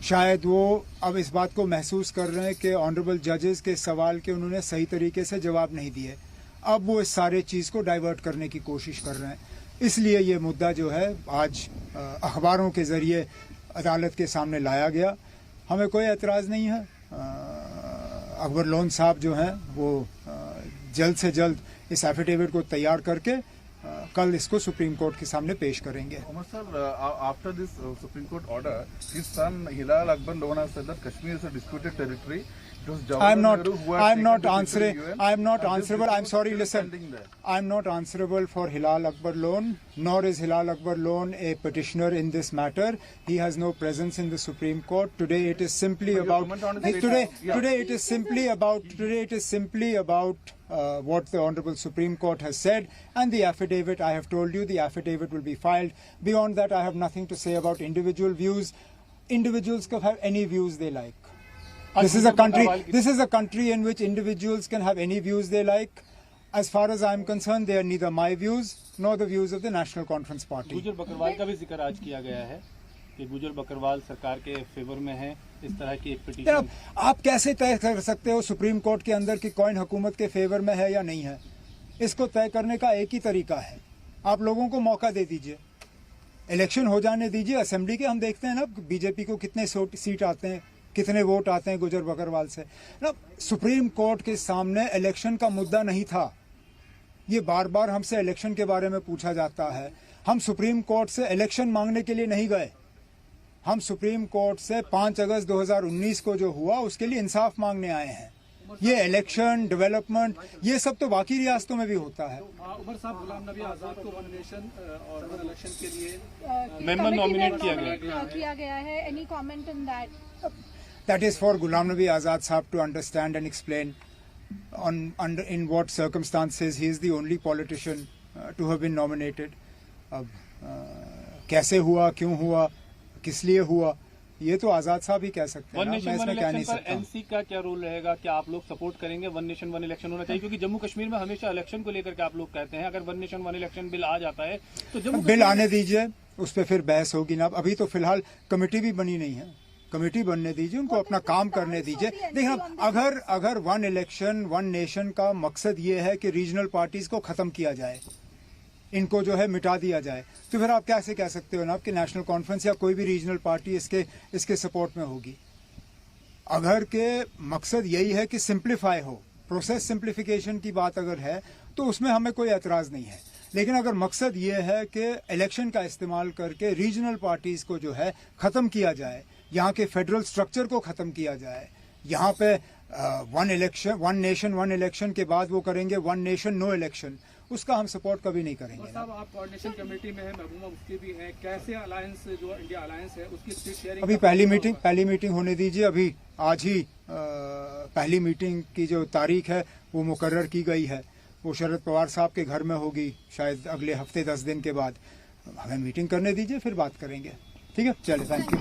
शायद वो अब इस बात को महसूस कर रहे हैं कि ऑनरेबल जजेस के सवाल के उन्होंने सही तरीके से जवाब नहीं दिए। अब वो इस सारे चीज़ को डाइवर्ट करने की कोशिश कर रहे हैं। इसलिए ये मुद्दा जो है आज अखबारों के ज़रिए अदालत के सामने लाया गया। हमें कोई एतराज़ नहीं है। अकबर लोन साहब जो हैं वो जल्द से जल्द इस एफिडेविट को तैयार करके कल इसको सुप्रीम कोर्ट के सामने पेश करेंगे। Umar sir, after this Supreme Court order, his son Hilal Akbar Loan has said that Kashmir is a disputed territory. I'm not answerable. I'm sorry, listen. I'm not answerable for Hilal Akbar Loan, nor is Hilal Akbar Loan a petitioner in this matter. He has no presence in the Supreme Court. Today it is simply about what the Honorable Supreme Court has said, and the affidavit, I have told you, the affidavit will be filed. Beyond that, I have nothing to say about individual views. Individuals can have any views they like. This is a country in which individuals can have any views they like. As far as I am concerned, they are neither my views nor the views of the National Conference Party. गुजर बकरवाल का भी जिक्र आज किया गया है कि गुजर बकरवाल सरकार के फेवर में है, इस तरह की एक पिटीशन। आप कैसे तय कर सकते हो सुप्रीम कोर्ट के अंदर कि कौन हुकूमत के फेवर में है या नहीं है? इसको तय करने का एक ही तरीका है, आप लोगों को मौका दे दीजिए, इलेक्शन हो जाने दीजिए असेंबली के। हम देखते हैं ना बीजेपी को कितने सीट आते हैं, कितने वोट आते हैं गुजर बकरवाल से ना। सुप्रीम कोर्ट के सामने इलेक्शन का मुद्दा नहीं था। ये बार बार हमसे इलेक्शन के बारे में पूछा जाता है। हम सुप्रीम कोर्ट से इलेक्शन मांगने के लिए नहीं गए। हम सुप्रीम कोर्ट से 5 अगस्त 2019 को जो हुआ उसके लिए इंसाफ मांगने आए हैं। ये इलेक्शन, डेवलपमेंट, ये सब तो बाकी रियासतों में भी होता है। उमर साहब, गुलाम नबी आजाद को वन नेशन और वन इलेक्शन के लिए मेंबर नॉमिनेट किया गया है। Any comment on that? That is for Ghulam Nabi Azad Sahab to understand and explain in what circumstances he is the only politician to have been nominated. अब कैसे हुआ, क्यों हुआ, किस लिए हुआ, ये तो आजाद साहब ही कह सकते हैं। वन नेशन वन इलेक्शन पर एनसी का क्या रोल रहेगा? क्या आप लोग सपोर्ट करेंगे वन नेशन वन इलेक्शन होना चाहिए? क्योंकि जम्मू कश्मीर में हमेशा इलेक्शन को लेकर के आप लोग कहते हैं, अगर one nation one election bill आ जाता है तो जम्मू बिल आने दीजिए, उस पर फिर बहस होगी ना। अभी तो फिलहाल कमेटी भी बनी नहीं है, कमेटी बनने दीजिए, उनको अपना काम करने दीजिए। देखिए, अगर वन इलेक्शन वन नेशन का मकसद ये है कि रीजनल पार्टीज को खत्म किया जाए, इनको जो है मिटा दिया जाए, तो फिर आप कैसे कह सकते हो ना कि नेशनल कॉन्फ्रेंस या कोई भी रीजनल पार्टी इसके सपोर्ट में होगी? अगर के मकसद यही है कि सिंप्लीफाई हो, प्रोसेस सिंप्लीफिकेशन की बात अगर है तो उसमें हमें कोई एतराज नहीं है। लेकिन अगर मकसद ये है कि इलेक्शन का इस्तेमाल करके रीजनल पार्टीज को जो है खत्म किया जाए, यहाँ के फेडरल स्ट्रक्चर को खत्म किया जाए, यहाँ पे वन नेशन वन इलेक्शन के बाद वो करेंगे वन नेशन नो इलेक्शन, उसका हम सपोर्ट कभी नहीं करेंगे। साहब, आप कोऑर्डिनेशन कमेटी में है, महबूबा मुफ्ती भी है, कैसे अलायंस जो इंडिया अलायंस है उसकी सीट शेयरिंग? अभी पहली मीटिंग होने दीजिए। अभी आज ही पहली मीटिंग की जो तारीख है वो मुकर्रर की गई है, वो शरद पवार साहब के घर में होगी शायद अगले हफ्ते 10 दिन के बाद। हमें मीटिंग करने दीजिए, फिर बात करेंगे। ठीक है, चलिए, थैंक यू।